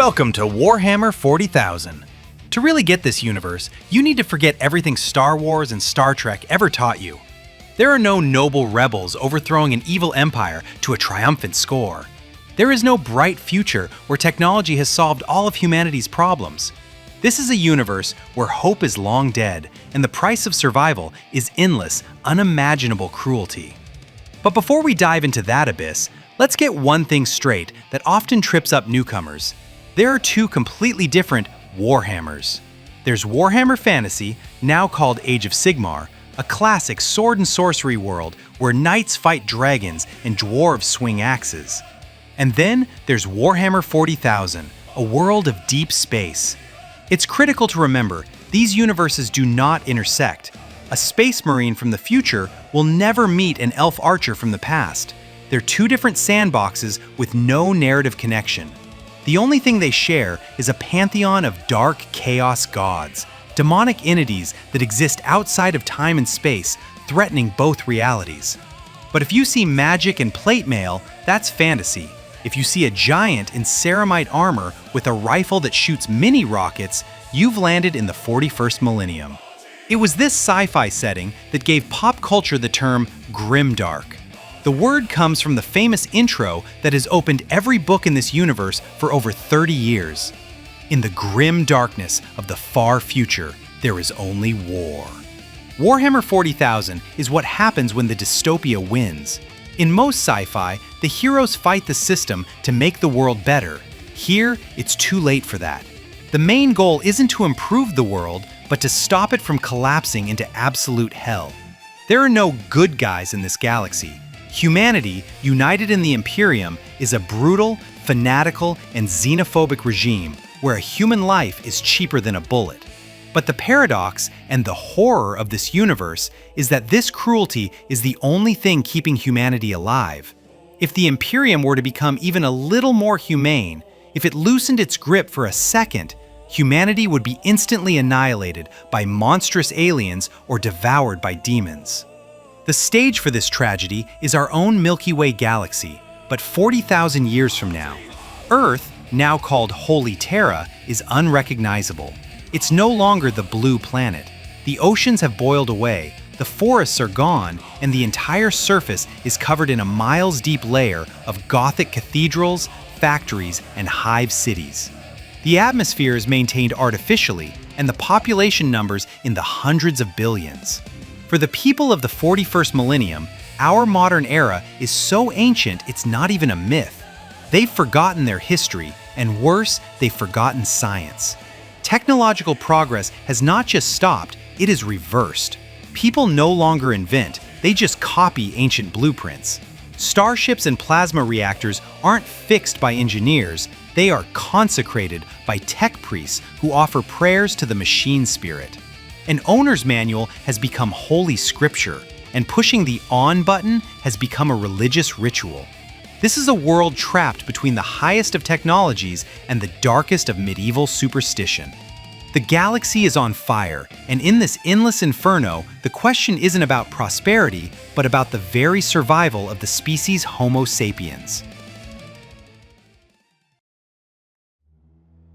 Welcome to Warhammer 40,000. To really get this universe, you need to forget everything Star Wars and Star Trek ever taught you. There are no noble rebels overthrowing an evil empire to a triumphant score. There is no bright future where technology has solved all of humanity's problems. This is a universe where hope is long dead, and the price of survival is endless, unimaginable cruelty. But before we dive into that abyss, let's get one thing straight that often trips up newcomers. There are two completely different Warhammers. There's Warhammer Fantasy, now called Age of Sigmar, a classic sword and sorcery world where knights fight dragons and dwarves swing axes. And then there's Warhammer 40,000, a world of deep space. It's critical to remember, these universes do not intersect. A space marine from the future will never meet an elf archer from the past. They're two different sandboxes with no narrative connection. The only thing they share is a pantheon of dark chaos gods, demonic entities that exist outside of time and space, threatening both realities. But if you see magic and plate mail, that's fantasy. If you see a giant in ceramite armor with a rifle that shoots mini rockets, you've landed in the 41st millennium. It was this sci-fi setting that gave pop culture the term grimdark. The word comes from the famous intro that has opened every book in this universe for over 30 years. In the grim darkness of the far future, there is only war. Warhammer 40,000 is what happens when the dystopia wins. In most sci-fi, the heroes fight the system to make the world better. Here, it's too late for that. The main goal isn't to improve the world, but to stop it from collapsing into absolute hell. There are no good guys in this galaxy. Humanity, united in the Imperium, is a brutal, fanatical, and xenophobic regime where a human life is cheaper than a bullet. But the paradox and the horror of this universe is that this cruelty is the only thing keeping humanity alive. If the Imperium were to become even a little more humane, if it loosened its grip for a second, humanity would be instantly annihilated by monstrous aliens or devoured by demons. The stage for this tragedy is our own Milky Way galaxy, but 40,000 years from now. Earth, now called Holy Terra, is unrecognizable. It's no longer the blue planet. The oceans have boiled away, the forests are gone, and the entire surface is covered in a miles-deep layer of Gothic cathedrals, factories, and hive cities. The atmosphere is maintained artificially, and the population numbers in the hundreds of billions. For the people of the 41st millennium, our modern era is so ancient it's not even a myth. They've forgotten their history, and worse, they've forgotten science. Technological progress has not just stopped, it is reversed. People no longer invent, they just copy ancient blueprints. Starships and plasma reactors aren't fixed by engineers, they are consecrated by tech priests who offer prayers to the machine spirit. An owner's manual has become holy scripture, and pushing the on button has become a religious ritual. This is a world trapped between the highest of technologies and the darkest of medieval superstition. The galaxy is on fire, and in this endless inferno, the question isn't about prosperity, but about the very survival of the species Homo sapiens.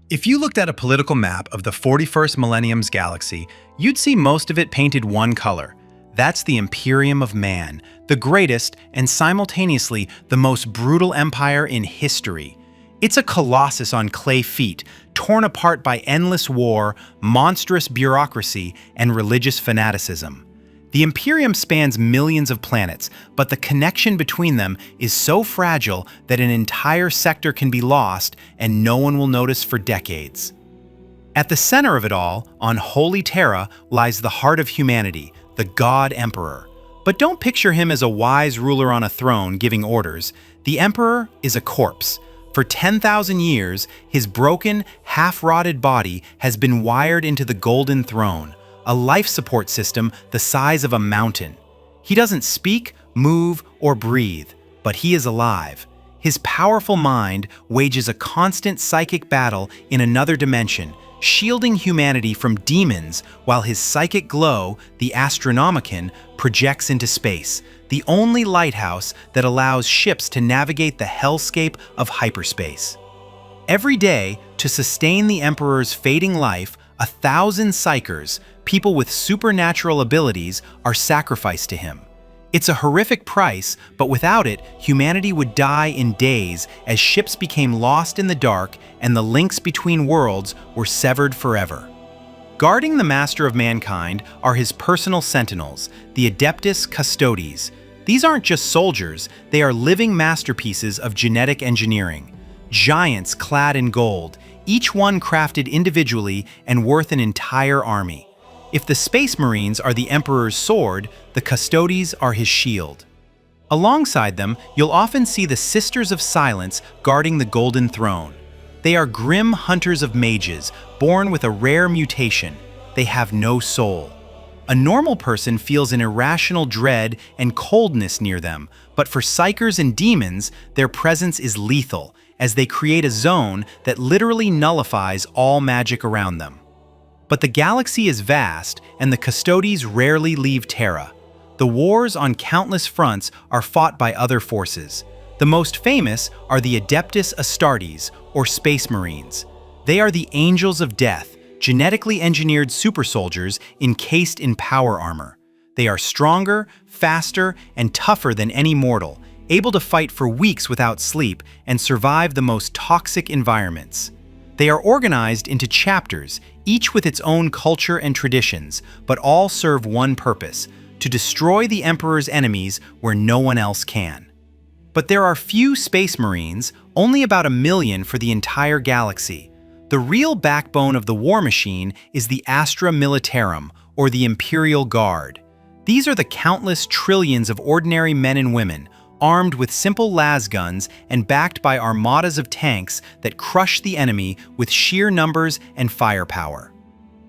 If you looked at a political map of the 41st millennium's galaxy, you'd see most of it painted one color. That's the Imperium of Man, the greatest and simultaneously the most brutal empire in history. It's a colossus on clay feet, torn apart by endless war, monstrous bureaucracy, and religious fanaticism. The Imperium spans millions of planets, but the connection between them is so fragile that an entire sector can be lost and no one will notice for decades. At the center of it all, on Holy Terra, lies the heart of humanity, the God Emperor. But don't picture him as a wise ruler on a throne giving orders. The Emperor is a corpse. For 10,000 years, his broken, half-rotted body has been wired into the Golden Throne, a life support system the size of a mountain. He doesn't speak, move, or breathe, but he is alive. His powerful mind wages a constant psychic battle in another dimension, shielding humanity from demons while his psychic glow, the Astronomicon, projects into space, the only lighthouse that allows ships to navigate the hellscape of hyperspace. Every day, to sustain the Emperor's fading life, 1,000 psychers, people with supernatural abilities, are sacrificed to him. It's a horrific price, but without it, humanity would die in days as ships became lost in the dark and the links between worlds were severed forever. Guarding the master of mankind are his personal sentinels, the Adeptus Custodes. These aren't just soldiers, they are living masterpieces of genetic engineering. Giants clad in gold, each one crafted individually and worth an entire army. If the Space Marines are the Emperor's sword, the Custodes are his shield. Alongside them, you'll often see the Sisters of Silence guarding the Golden Throne. They are grim hunters of mages, born with a rare mutation. They have no soul. A normal person feels an irrational dread and coldness near them, but for psychers and demons, their presence is lethal, as they create a zone that literally nullifies all magic around them. But the galaxy is vast, and the Custodes rarely leave Terra. The wars on countless fronts are fought by other forces. The most famous are the Adeptus Astartes, or Space Marines. They are the Angels of Death, genetically engineered super soldiers encased in power armor. They are stronger, faster, and tougher than any mortal, able to fight for weeks without sleep and survive the most toxic environments. They are organized into chapters, each with its own culture and traditions, but all serve one purpose: to destroy the Emperor's enemies where no one else can. But there are few Space Marines, only about 1 million for the entire galaxy. The real backbone of the war machine is the Astra Militarum, or the Imperial Guard. These are the countless trillions of ordinary men and women, armed with simple las guns and backed by armadas of tanks that crush the enemy with sheer numbers and firepower.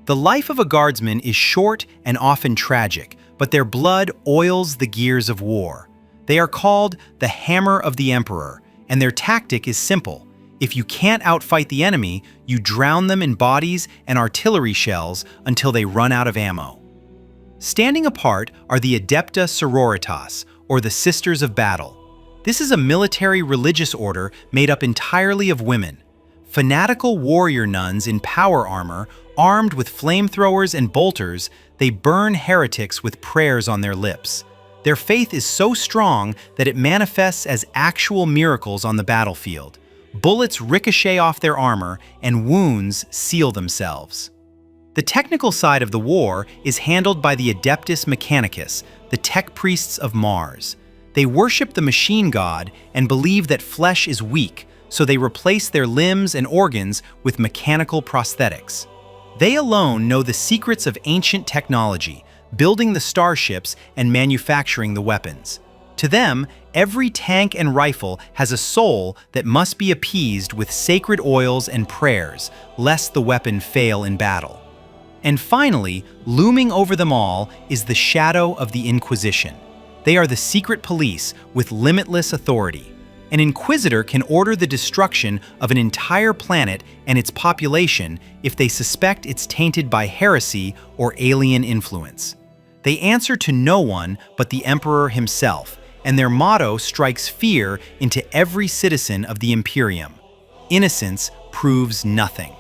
The life of a guardsman is short and often tragic, but their blood oils the gears of war. They are called the Hammer of the Emperor, and their tactic is simple. If you can't outfight the enemy, you drown them in bodies and artillery shells until they run out of ammo. Standing apart are the Adepta Sororitas, or the Sisters of Battle. This is a military religious order made up entirely of women. Fanatical warrior nuns in power armor, armed with flamethrowers and bolters, they burn heretics with prayers on their lips. Their faith is so strong that it manifests as actual miracles on the battlefield. Bullets ricochet off their armor, and wounds seal themselves. The technical side of the war is handled by the Adeptus Mechanicus, the tech priests of Mars. They worship the machine god and believe that flesh is weak, so they replace their limbs and organs with mechanical prosthetics. They alone know the secrets of ancient technology, building the starships and manufacturing the weapons. To them, every tank and rifle has a soul that must be appeased with sacred oils and prayers, lest the weapon fail in battle. And finally, looming over them all is the shadow of the Inquisition. They are the secret police with limitless authority. An inquisitor can order the destruction of an entire planet and its population if they suspect it's tainted by heresy or alien influence. They answer to no one but the Emperor himself, and their motto strikes fear into every citizen of the Imperium: innocence proves nothing.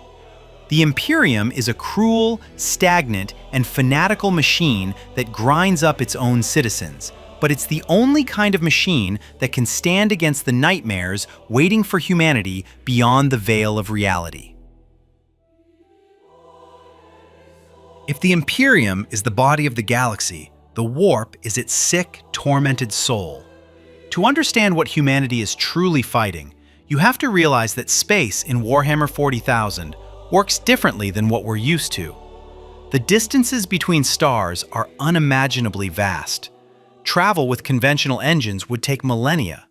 The Imperium is a cruel, stagnant, and fanatical machine that grinds up its own citizens, but it's the only kind of machine that can stand against the nightmares waiting for humanity beyond the veil of reality. If the Imperium is the body of the galaxy, the warp is its sick, tormented soul. To understand what humanity is truly fighting, you have to realize that space in Warhammer 40,000 works differently than what we're used to. The distances between stars are unimaginably vast. Travel with conventional engines would take millennia.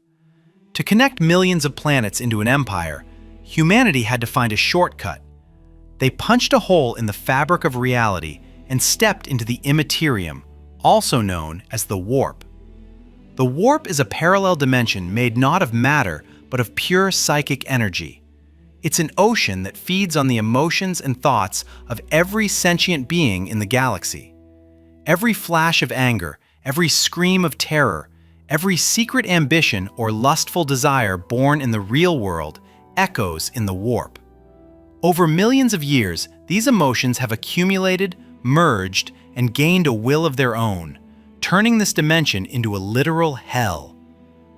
To connect millions of planets into an empire, humanity had to find a shortcut. They punched a hole in the fabric of reality and stepped into the immaterium, also known as the warp. The warp is a parallel dimension made not of matter, but of pure psychic energy. It's an ocean that feeds on the emotions and thoughts of every sentient being in the galaxy. Every flash of anger, every scream of terror, every secret ambition or lustful desire born in the real world echoes in the warp. Over millions of years, these emotions have accumulated, merged, and gained a will of their own, turning this dimension into a literal hell.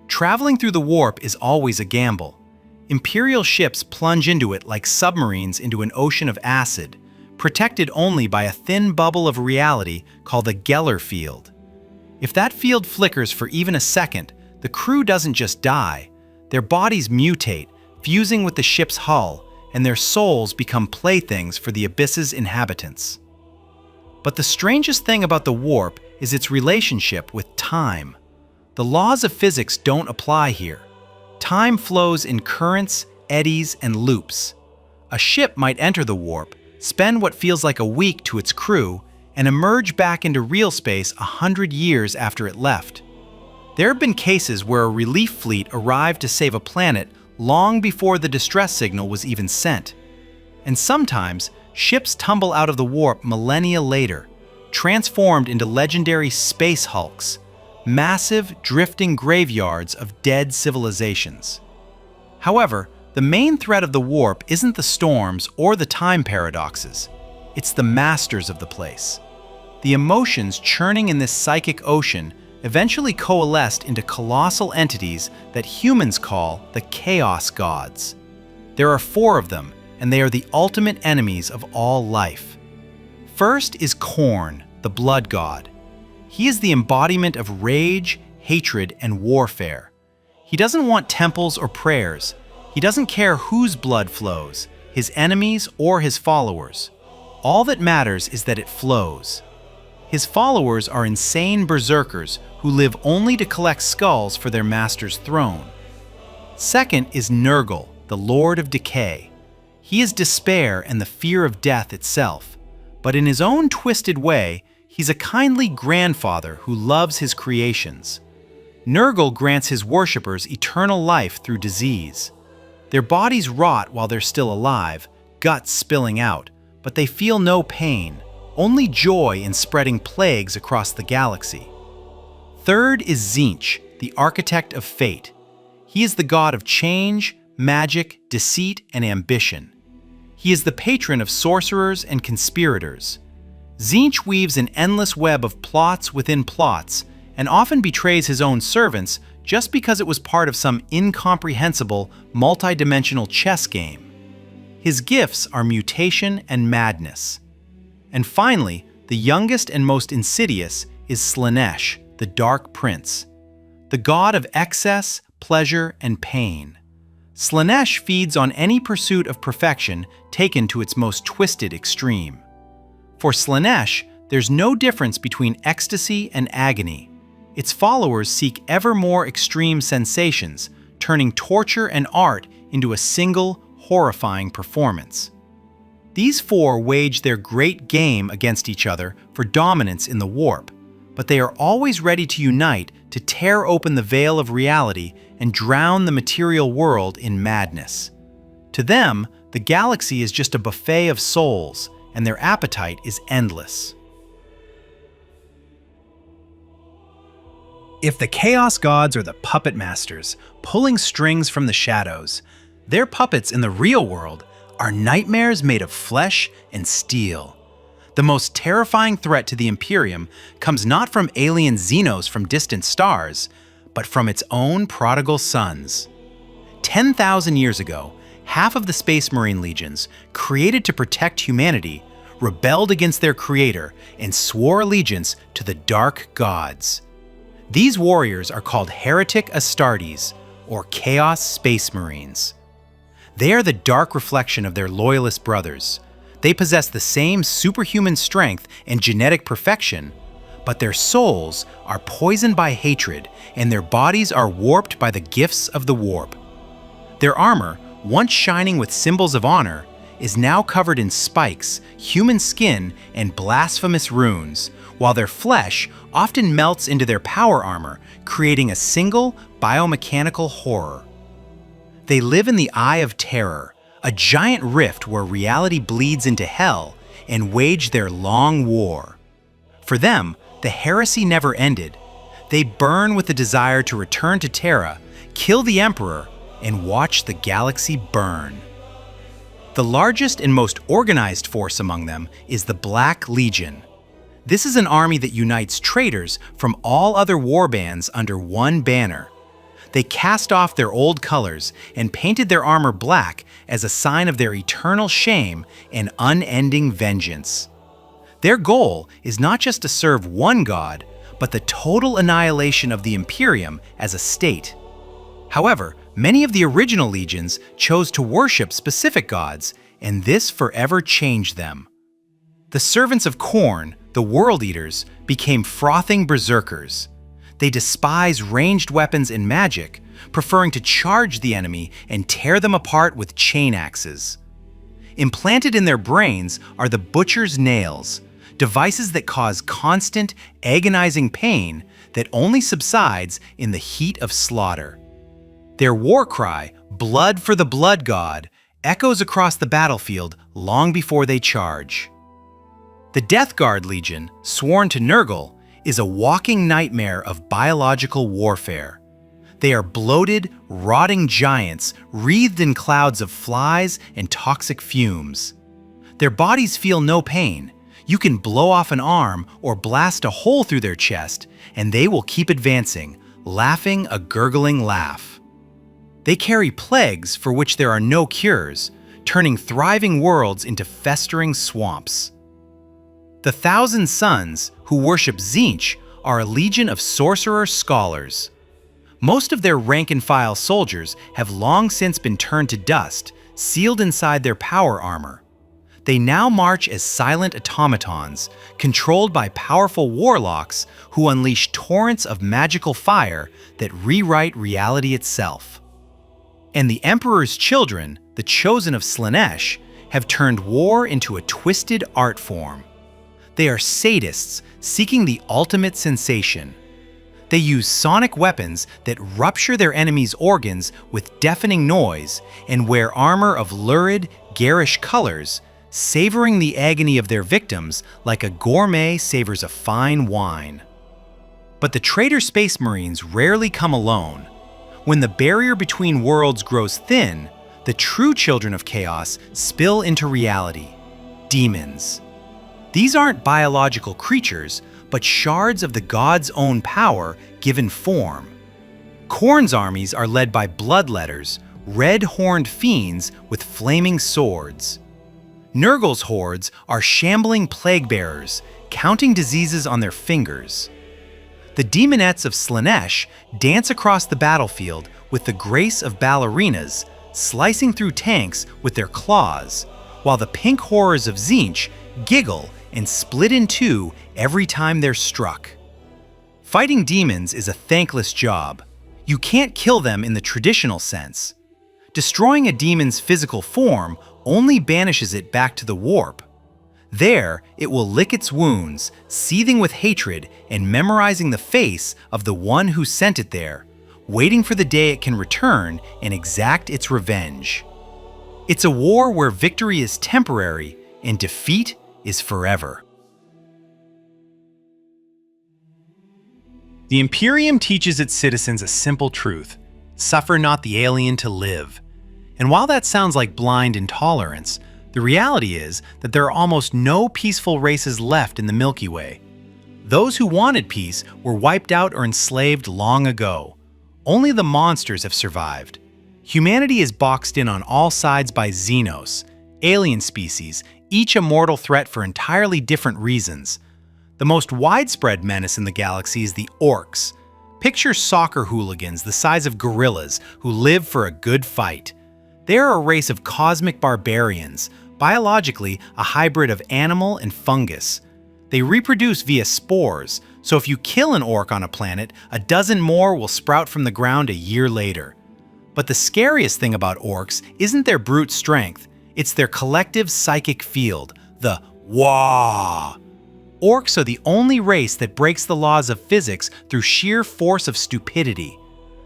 Traveling through the warp is always a gamble. Imperial ships plunge into it like submarines into an ocean of acid, protected only by a thin bubble of reality called the Geller field. If that field flickers for even a second, the crew doesn't just die. Their bodies mutate, fusing with the ship's hull, and their souls become playthings for the abyss's inhabitants. But the strangest thing about the warp is its relationship with time. The laws of physics don't apply here. Time flows in currents, eddies, and loops. A ship might enter the warp, spend what feels like a week to its crew, and emerge back into real space 100 years after it left. There have been cases where a relief fleet arrived to save a planet long before the distress signal was even sent. And sometimes, ships tumble out of the warp millennia later, transformed into legendary space hulks, massive, drifting graveyards of dead civilizations. However, the main threat of the warp isn't the storms or the time paradoxes. It's the masters of the place. The emotions churning in this psychic ocean eventually coalesced into colossal entities that humans call the Chaos Gods. There are 4 of them, and they are the ultimate enemies of all life. First is Khorne, the Blood God. He is the embodiment of rage, hatred, and warfare. He doesn't want temples or prayers. He doesn't care whose blood flows, his enemies or his followers. All that matters is that it flows. His followers are insane berserkers who live only to collect skulls for their master's throne. Second is Nurgle, the Lord of Decay. He is despair and the fear of death itself, but in his own twisted way, he's a kindly grandfather who loves his creations. Nurgle grants his worshippers eternal life through disease. Their bodies rot while they're still alive, guts spilling out, but they feel no pain, only joy in spreading plagues across the galaxy. Third is Tzeentch, the architect of fate. He is the god of change, magic, deceit, and ambition. He is the patron of sorcerers and conspirators. Tzeentch weaves an endless web of plots within plots and often betrays his own servants just because it was part of some incomprehensible, multidimensional chess game. His gifts are mutation and madness. And finally, the youngest and most insidious is Slaanesh, the Dark Prince, the god of excess, pleasure, and pain. Slaanesh feeds on any pursuit of perfection taken to its most twisted extreme. For Slaanesh, there's no difference between ecstasy and agony. Its followers seek ever more extreme sensations, turning torture and art into a single, horrifying performance. These 4 wage their great game against each other for dominance in the warp, but they are always ready to unite to tear open the veil of reality and drown the material world in madness. To them, the galaxy is just a buffet of souls, and their appetite is endless. If the Chaos Gods are the puppet masters, pulling strings from the shadows, their puppets in the real world are nightmares made of flesh and steel. The most terrifying threat to the Imperium comes not from alien Xenos from distant stars, but from its own prodigal sons. 10,000 years ago, half of the Space Marine legions, created to protect humanity, rebelled against their creator and swore allegiance to the Dark Gods. These warriors are called Heretic Astartes, or Chaos Space Marines. They are the dark reflection of their loyalist brothers. They possess the same superhuman strength and genetic perfection, but their souls are poisoned by hatred and their bodies are warped by the gifts of the warp. Their armor, once shining with symbols of honor, is now covered in spikes, human skin, and blasphemous runes, while their flesh often melts into their power armor, creating a single biomechanical horror. They live in the Eye of Terror, a giant rift where reality bleeds into hell, and wage their long war. For them, the heresy never ended. They burn with the desire to return to Terra, kill the Emperor, and watch the galaxy burn. The largest and most organized force among them is the Black Legion. This is an army that unites traitors from all other warbands under one banner. They cast off their old colors and painted their armor black as a sign of their eternal shame and unending vengeance. Their goal is not just to serve one god, but the total annihilation of the Imperium as a state. However, many of the original legions chose to worship specific gods, and this forever changed them. The servants of Khorne, the World Eaters, became frothing berserkers. They despise ranged weapons and magic, preferring to charge the enemy and tear them apart with chain axes. Implanted in their brains are the Butcher's Nails, devices that cause constant, agonizing pain that only subsides in the heat of slaughter. Their war cry, "Blood for the Blood God," echoes across the battlefield long before they charge. The Death Guard Legion, sworn to Nurgle, is a walking nightmare of biological warfare. They are bloated, rotting giants wreathed in clouds of flies and toxic fumes. Their bodies feel no pain. You can blow off an arm or blast a hole through their chest, and they will keep advancing, laughing a gurgling laugh. They carry plagues for which there are no cures, turning thriving worlds into festering swamps. The Thousand Sons, who worship Tzeentch, are a legion of sorcerer scholars. Most of their rank-and-file soldiers have long since been turned to dust, sealed inside their power armor. They now march as silent automatons, controlled by powerful warlocks who unleash torrents of magical fire that rewrite reality itself. And the Emperor's children, the Chosen of Slaanesh, have turned war into a twisted art form. They are sadists seeking the ultimate sensation. They use sonic weapons that rupture their enemies' organs with deafening noise and wear armor of lurid, garish colors, savoring the agony of their victims like a gourmet savors a fine wine. But the traitor Space Marines rarely come alone. When the barrier between worlds grows thin, the true children of chaos spill into reality: demons. These aren't biological creatures, but shards of the god's own power given form. Khorne's armies are led by bloodletters, red-horned fiends with flaming swords. Nurgle's hordes are shambling plague-bearers, counting diseases on their fingers. The demonettes of Slaanesh dance across the battlefield with the grace of ballerinas, slicing through tanks with their claws, while the pink horrors of Tzeentch giggle and split in two every time they're struck. Fighting demons is a thankless job. You can't kill them in the traditional sense. Destroying a demon's physical form only banishes it back to the warp. There, it will lick its wounds, seething with hatred and memorizing the face of the one who sent it there, waiting for the day it can return and exact its revenge. It's a war where victory is temporary and defeat is forever. The Imperium teaches its citizens a simple truth: suffer not the alien to live. And while that sounds like blind intolerance, the reality is that there are almost no peaceful races left in the Milky Way. Those who wanted peace were wiped out or enslaved long ago. Only the monsters have survived. Humanity is boxed in on all sides by Xenos, alien species, each a mortal threat for entirely different reasons. The most widespread menace in the galaxy is the Orcs. Picture soccer hooligans the size of gorillas who live for a good fight. They are a race of cosmic barbarians, biologically a hybrid of animal and fungus. They reproduce via spores, so if you kill an orc on a planet, a dozen more will sprout from the ground a year later. But the scariest thing about orcs isn't their brute strength, it's their collective psychic field, the Wah! Orcs are the only race that breaks the laws of physics through sheer force of stupidity.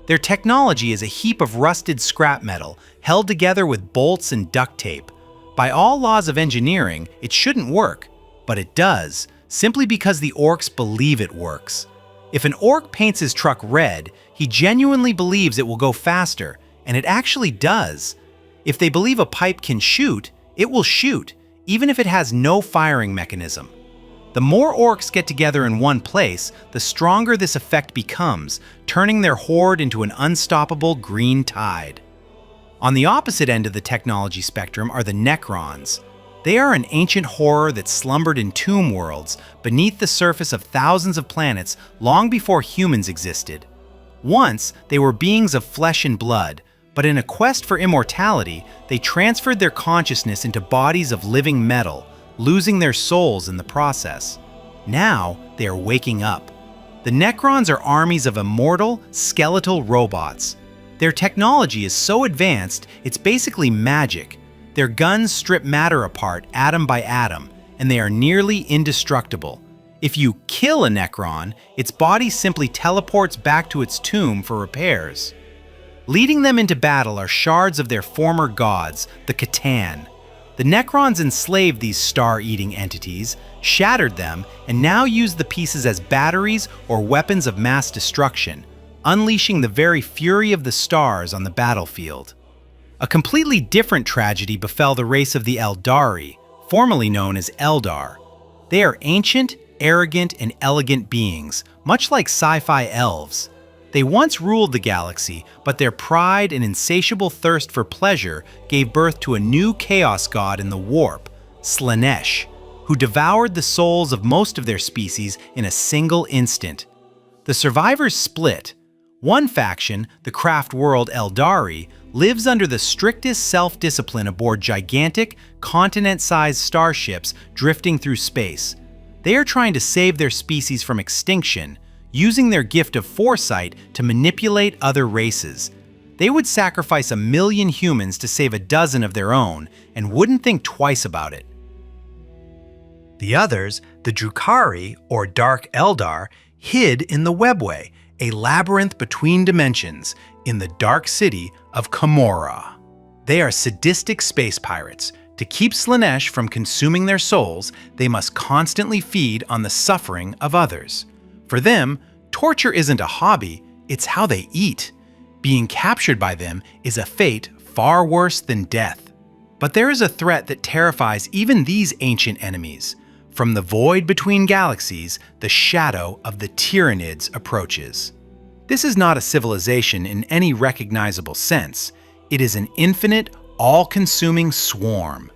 Their technology is a heap of rusted scrap metal, held together with bolts and duct tape. By all laws of engineering, it shouldn't work, but it does, simply because the orcs believe it works. If an orc paints his truck red, he genuinely believes it will go faster, And it actually does. If they believe a pipe can shoot, it will shoot, even if it has no firing mechanism. The more orcs get together in one place, the stronger this effect becomes, turning their horde into an unstoppable green tide. On the opposite end of the technology spectrum are the Necrons. They are an ancient horror that slumbered in tomb worlds beneath the surface of thousands of planets long before humans existed. Once, they were beings of flesh and blood, but in a quest for immortality, they transferred their consciousness into bodies of living metal, losing their souls in the process. Now, they are waking up. The Necrons are armies of immortal, skeletal robots. Their technology is so advanced, it's basically magic. Their guns strip matter apart atom by atom, and they are nearly indestructible. If you kill a Necron, its body simply teleports back to its tomb for repairs. Leading them into battle are shards of their former gods, the Catan. The Necrons enslaved these star-eating entities, shattered them, and now use the pieces as batteries or weapons of mass destruction, unleashing the very fury of the stars on the battlefield. A completely different tragedy befell the race of the Eldari, formerly known as Eldar. They are ancient, arrogant, and elegant beings, much like sci-fi elves. They once ruled the galaxy, but their pride and insatiable thirst for pleasure gave birth to a new chaos god in the warp, Slaanesh, who devoured the souls of most of their species in a single instant. The survivors split. One faction, the craft world Eldari, lives under the strictest self-discipline aboard gigantic, continent-sized starships drifting through space. They are trying to save their species from extinction, using their gift of foresight to manipulate other races. They would sacrifice 1 million humans to save a dozen of their own, and wouldn't think twice about it. The others, the Drukhari, or Dark Eldar, hid in the Webway, a labyrinth between dimensions, in the dark city of Camorra. They are sadistic space pirates. To keep Slaanesh from consuming their souls, they must constantly feed on the suffering of others. For them, torture isn't a hobby, it's how they eat. Being captured by them is a fate far worse than death. But there is a threat that terrifies even these ancient enemies. From the void between galaxies, the shadow of the Tyranids approaches. This is not a civilization in any recognizable sense. It is an infinite, all-consuming swarm.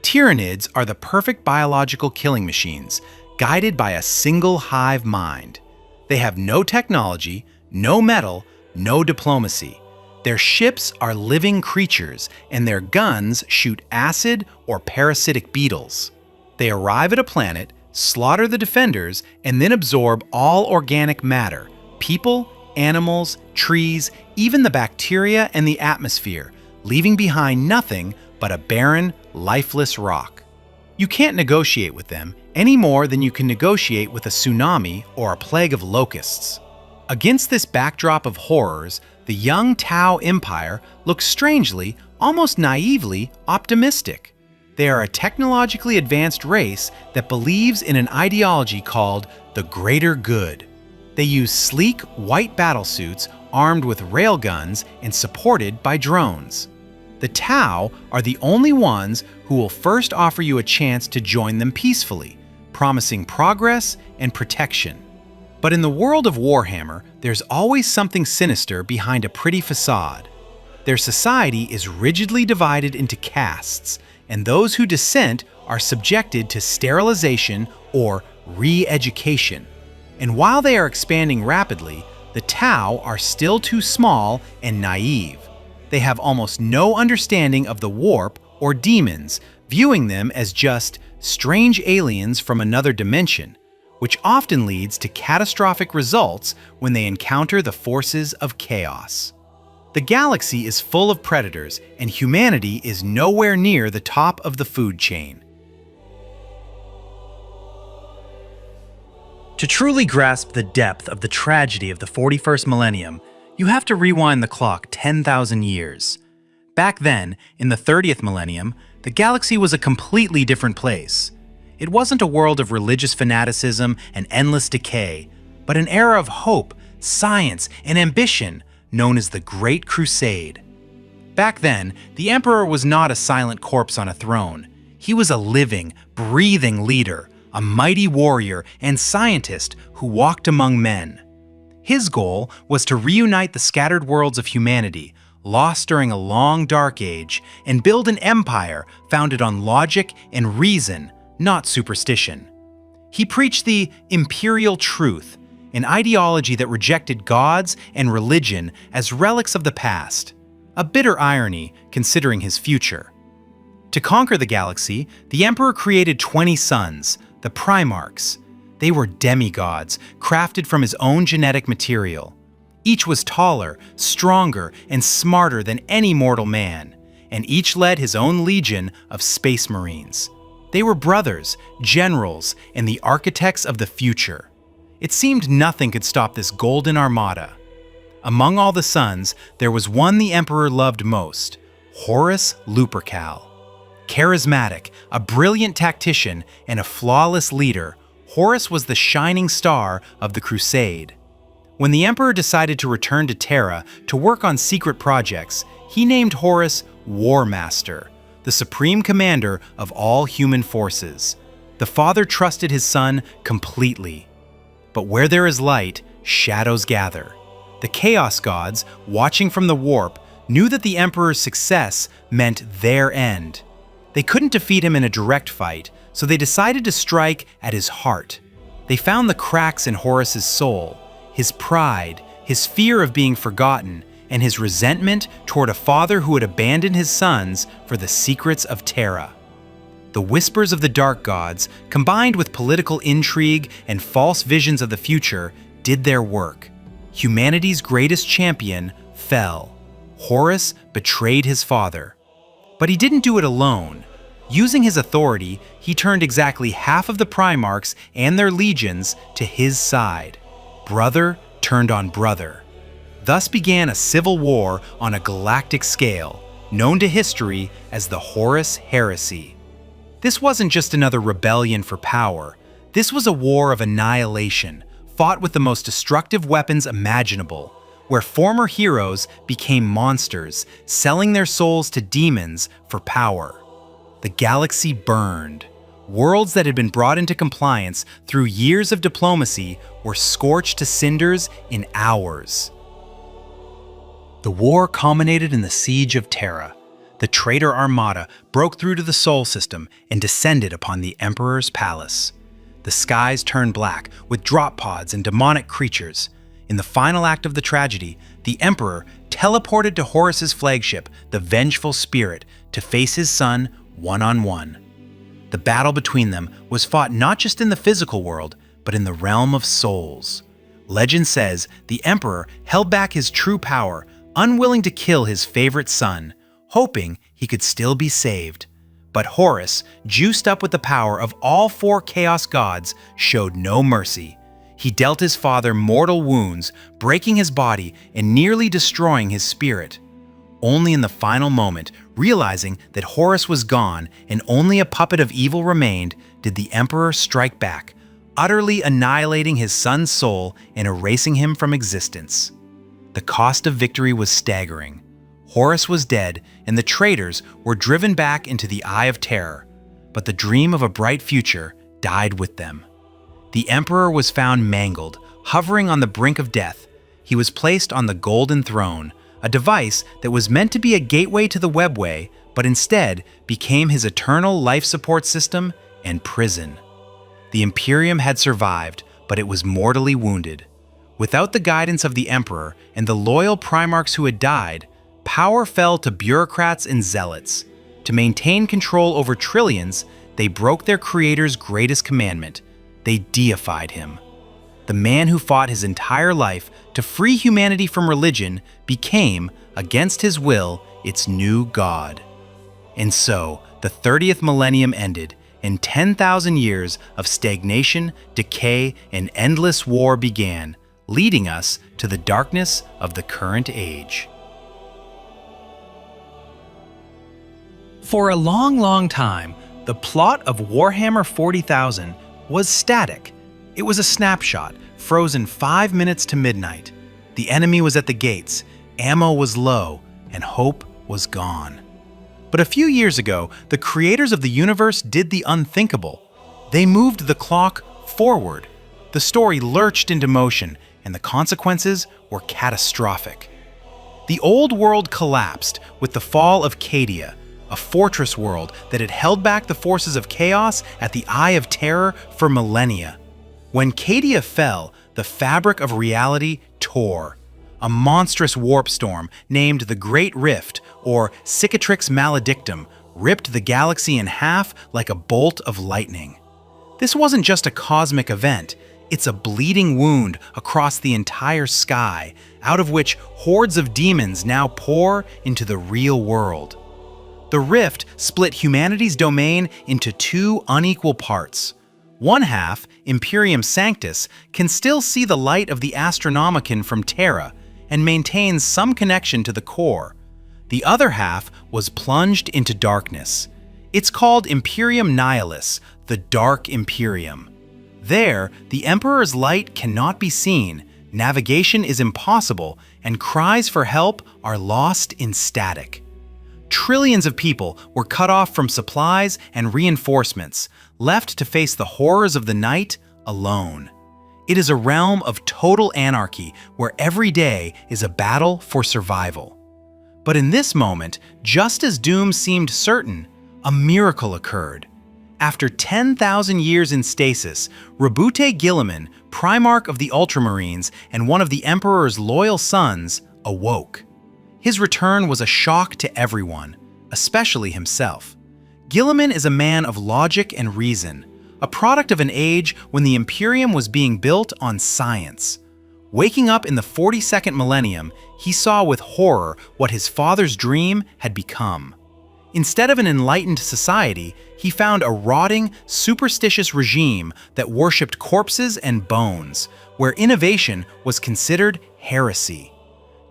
Tyranids are the perfect biological killing machines, guided by a single hive mind. They have no technology, no metal, no diplomacy. Their ships are living creatures, and their guns shoot acid or parasitic beetles. They arrive at a planet, slaughter the defenders, and then absorb all organic matter, people, animals, trees, even the bacteria and the atmosphere, leaving behind nothing but a barren, lifeless rock. You can't negotiate with them any more than you can negotiate with a tsunami or a plague of locusts. Against this backdrop of horrors, the young Tau Empire looks strangely, almost naively, optimistic. They are a technologically advanced race that believes in an ideology called the greater good. They use sleek, white battlesuits armed with railguns and supported by drones. The Tau are the only ones who will first offer you a chance to join them peacefully, promising progress and protection. But in the world of Warhammer, there's always something sinister behind a pretty facade. Their society is rigidly divided into castes, and those who dissent are subjected to sterilization or re-education. And while they are expanding rapidly, the Tau are still too small and naive. They have almost no understanding of the warp or demons, viewing them as just strange aliens from another dimension, which often leads to catastrophic results when they encounter the forces of chaos. The galaxy is full of predators, and humanity is nowhere near the top of the food chain. To truly grasp the depth of the tragedy of the 41st millennium, you have to rewind the clock 10,000 years. Back then, in the 30th millennium, the galaxy was a completely different place. It wasn't a world of religious fanaticism and endless decay, but an era of hope, science, and ambition known as the Great Crusade. Back then, the emperor was not a silent corpse on a throne. He was a living, breathing leader, a mighty warrior and scientist who walked among men. His goal was to reunite the scattered worlds of humanity, lost during a long dark age, and build an empire founded on logic and reason, not superstition. He preached the imperial truth, an ideology that rejected gods and religion as relics of the past, a bitter irony considering his future. To conquer the galaxy, the Emperor created 20 sons, the Primarchs. They were demigods, crafted from his own genetic material. Each was taller, stronger, and smarter than any mortal man, and each led his own legion of space marines. They were brothers, generals, and the architects of the future. It seemed nothing could stop this golden armada. Among all the sons, there was one the Emperor loved most, Horus Lupercal. Charismatic, a brilliant tactician, and a flawless leader, Horus was the shining star of the crusade. When the Emperor decided to return to Terra to work on secret projects, he named Horus War Master, the supreme commander of all human forces. The father trusted his son completely. But where there is light, shadows gather. The Chaos Gods, watching from the warp, knew that the Emperor's success meant their end. They couldn't defeat him in a direct fight, so they decided to strike at his heart. They found the cracks in Horus's soul, his pride, his fear of being forgotten, and his resentment toward a father who had abandoned his sons for the secrets of Terra. The whispers of the Dark Gods, combined with political intrigue and false visions of the future, did their work. Humanity's greatest champion fell. Horus betrayed his father. But he didn't do it alone. Using his authority, he turned exactly half of the Primarchs and their legions to his side. Brother turned on brother. Thus began a civil war on a galactic scale, known to history as the Horus Heresy. This wasn't just another rebellion for power. This was a war of annihilation, fought with the most destructive weapons imaginable, where former heroes became monsters, selling their souls to demons for power. The galaxy burned. Worlds that had been brought into compliance through years of diplomacy were scorched to cinders in hours. The war culminated in the siege of Terra. The traitor armada broke through to the Sol system and descended upon the Emperor's palace. The skies turned black with drop pods and demonic creatures. In the final act of the tragedy, the Emperor teleported to Horus's flagship, the Vengeful Spirit, to face his son one-on-one. The battle between them was fought not just in the physical world, but in the realm of souls. Legend says the Emperor held back his true power, unwilling to kill his favorite son, hoping he could still be saved. But Horus, juiced up with the power of all 4 Chaos Gods, showed no mercy. He dealt his father mortal wounds, breaking his body and nearly destroying his spirit. Only in the final moment, realizing that Horus was gone and only a puppet of evil remained, did the Emperor strike back, utterly annihilating his son's soul and erasing him from existence. The cost of victory was staggering. Horus was dead, and the traitors were driven back into the Eye of Terror, but the dream of a bright future died with them. The Emperor was found mangled, hovering on the brink of death. He was placed on the Golden Throne, a device that was meant to be a gateway to the webway, but instead became his eternal life support system and prison. The Imperium had survived, but it was mortally wounded. Without the guidance of the Emperor and the loyal Primarchs who had died, power fell to bureaucrats and zealots. To maintain control over trillions, they broke their creator's greatest commandment. They deified him. The man who fought his entire life to free humanity from religion became, against his will, its new god. And so, the 30th millennium ended, and 10,000 years of stagnation, decay, and endless war began, leading us to the darkness of the current age. For a long time, the plot of Warhammer 40,000 was static. It was a snapshot, frozen 5 minutes to midnight. The enemy was at the gates, ammo was low, and hope was gone. But a few years ago, the creators of the universe did the unthinkable. They moved the clock forward. The story lurched into motion, and the consequences were catastrophic. The old world collapsed with the fall of Cadia, a fortress world that had held back the forces of chaos at the Eye of Terror for millennia. When Cadia fell, the fabric of reality tore. A monstrous warp storm named the Great Rift, or Cicatrix Maledictum, ripped the galaxy in half like a bolt of lightning. This wasn't just a cosmic event, it's a bleeding wound across the entire sky, out of which hordes of demons now pour into the real world. The rift split humanity's domain into two unequal parts. One half, Imperium Sanctus, can still see the light of the Astronomicon from Terra and maintains some connection to the core. The other half was plunged into darkness. It's called Imperium Nihilis, the Dark Imperium. There, the Emperor's light cannot be seen, navigation is impossible, and cries for help are lost in static. Trillions of people were cut off from supplies and reinforcements, left to face the horrors of the night alone. It is a realm of total anarchy where every day is a battle for survival. But in this moment, just as doom seemed certain, a miracle occurred. After 10,000 years in stasis, Rabute Guilliman, Primarch of the Ultramarines and one of the Emperor's loyal sons, awoke. His return was a shock to everyone, especially himself. Guilliman is a man of logic and reason, a product of an age when the Imperium was being built on science. Waking up in the 42nd millennium, he saw with horror what his father's dream had become. Instead of an enlightened society, he found a rotting, superstitious regime that worshipped corpses and bones, where innovation was considered heresy.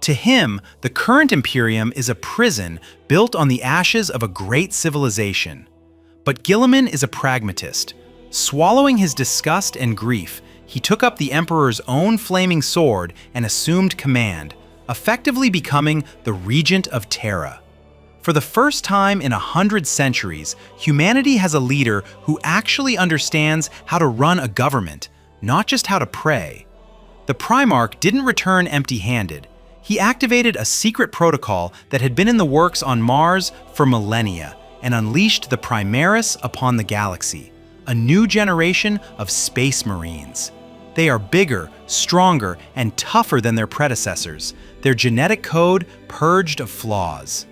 To him, the current Imperium is a prison built on the ashes of a great civilization. But Guilliman is a pragmatist. Swallowing his disgust and grief, he took up the Emperor's own flaming sword and assumed command, effectively becoming the Regent of Terra. For the first time in 100 centuries, humanity has a leader who actually understands how to run a government, not just how to pray. The Primarch didn't return empty-handed. He activated a secret protocol that had been in the works on Mars for millennia and unleashed the Primaris upon the galaxy, a new generation of Space Marines. They are bigger, stronger, and tougher than their predecessors, their genetic code purged of flaws.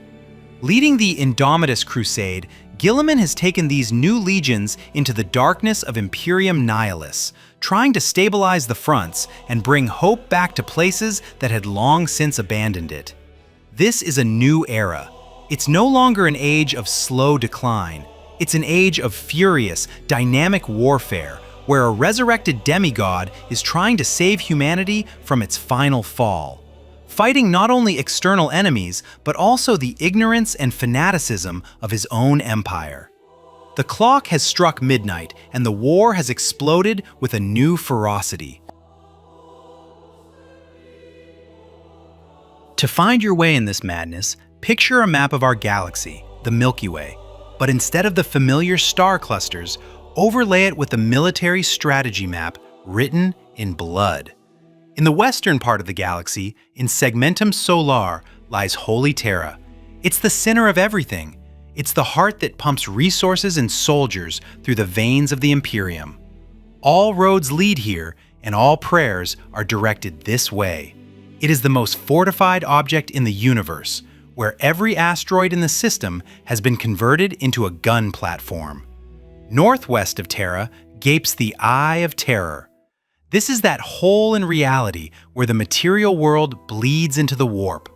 Leading the Indomitus Crusade, Guilliman has taken these new legions into the darkness of Imperium Nihilis, trying to stabilize the fronts and bring hope back to places that had long since abandoned it. This is a new era. It's no longer an age of slow decline. It's an age of furious, dynamic warfare, where a resurrected demigod is trying to save humanity from its final fall, fighting not only external enemies, but also the ignorance and fanaticism of his own empire. The clock has struck midnight, and the war has exploded with a new ferocity. To find your way in this madness, picture a map of our galaxy, the Milky Way, but instead of the familiar star clusters, overlay it with a military strategy map written in blood. In the western part of the galaxy, in Segmentum Solar, lies Holy Terra. It's the center of everything. It's the heart that pumps resources and soldiers through the veins of the Imperium. All roads lead here, and all prayers are directed this way. It is the most fortified object in the universe, where every asteroid in the system has been converted into a gun platform. Northwest of Terra gapes the Eye of Terror. This is that hole in reality where the material world bleeds into the warp.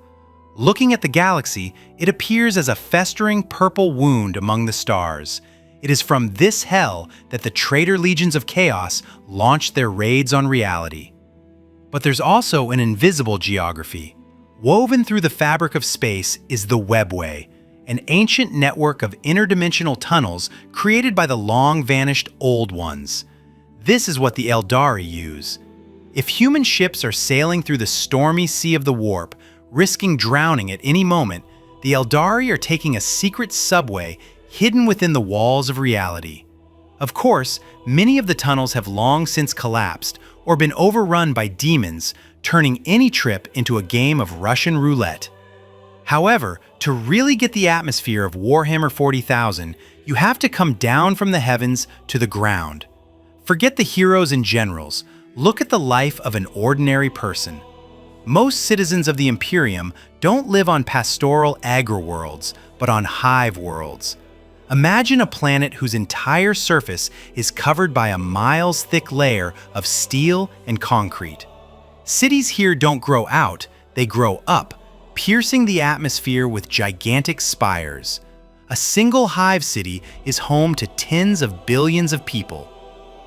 Looking at the galaxy, it appears as a festering purple wound among the stars. It is from this hell that the traitor legions of chaos launch their raids on reality. But there's also an invisible geography. Woven through the fabric of space is the Webway, an ancient network of interdimensional tunnels created by the long-vanished Old Ones. This is what the Eldari use. If human ships are sailing through the stormy sea of the warp, risking drowning at any moment, The Eldari are taking a secret subway hidden within the walls of reality. Of course, many of the tunnels have long since collapsed or been overrun by demons, turning any trip into a game of Russian roulette. However, to really get the atmosphere of Warhammer 40,000, you have to come down from the heavens to the ground. Forget the heroes and generals. Look at the life of an ordinary person. Most citizens of the Imperium don't live on pastoral agri-worlds, but on hive worlds. Imagine a planet whose entire surface is covered by a miles-thick layer of steel and concrete. Cities here don't grow out, they grow up, piercing the atmosphere with gigantic spires. A single hive city is home to tens of billions of people.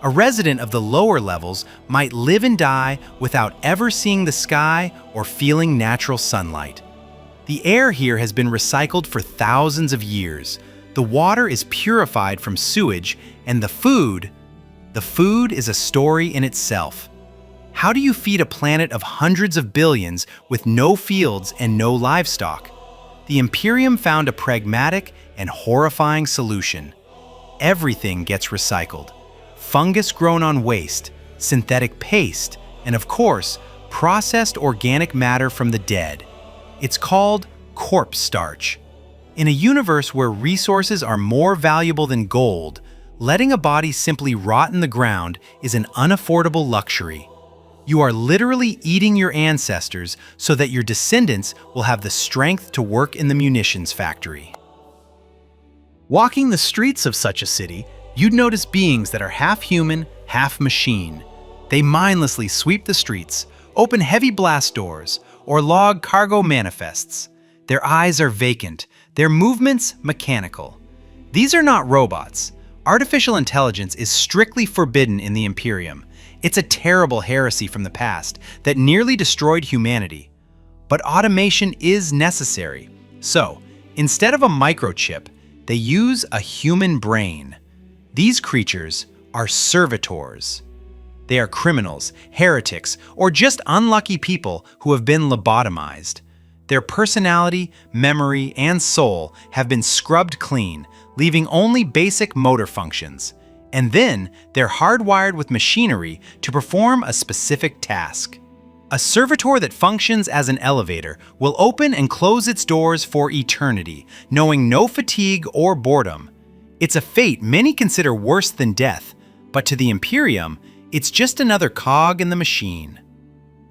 A resident of the lower levels might live and die without ever seeing the sky or feeling natural sunlight. The air here has been recycled for thousands of years. The water is purified from sewage, and the food is a story in itself. How do you feed a planet of hundreds of billions with no fields and no livestock? The Imperium found a pragmatic and horrifying solution. Everything gets recycled. Fungus grown on waste, synthetic paste, and of course, processed organic matter from the dead. It's called corpse starch. In a universe where resources are more valuable than gold, letting a body simply rot in the ground is an unaffordable luxury. You are literally eating your ancestors so that your descendants will have the strength to work in the munitions factory. Walking the streets of such a city, you'd notice beings that are half human, half machine. They mindlessly sweep the streets, open heavy blast doors, or log cargo manifests. Their eyes are vacant, their movements mechanical. These are not robots. Artificial intelligence is strictly forbidden in the Imperium. It's a terrible heresy from the past that nearly destroyed humanity. But automation is necessary. So, instead of a microchip, they use a human brain. These creatures are servitors. They are criminals, heretics, or just unlucky people who have been lobotomized. Their personality, memory, and soul have been scrubbed clean, leaving only basic motor functions. And then they're hardwired with machinery to perform a specific task. A servitor that functions as an elevator will open and close its doors for eternity, knowing no fatigue or boredom. It's a fate many consider worse than death, but to the Imperium, it's just another cog in the machine.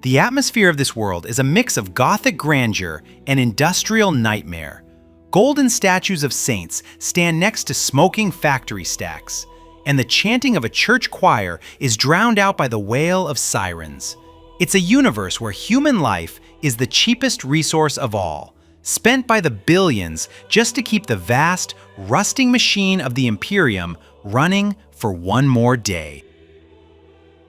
The atmosphere of this world is a mix of Gothic grandeur and industrial nightmare. Golden statues of saints stand next to smoking factory stacks, and the chanting of a church choir is drowned out by the wail of sirens. It's a universe where human life is the cheapest resource of all, spent by the billions just to keep the vast, rusting machine of the Imperium running for one more day.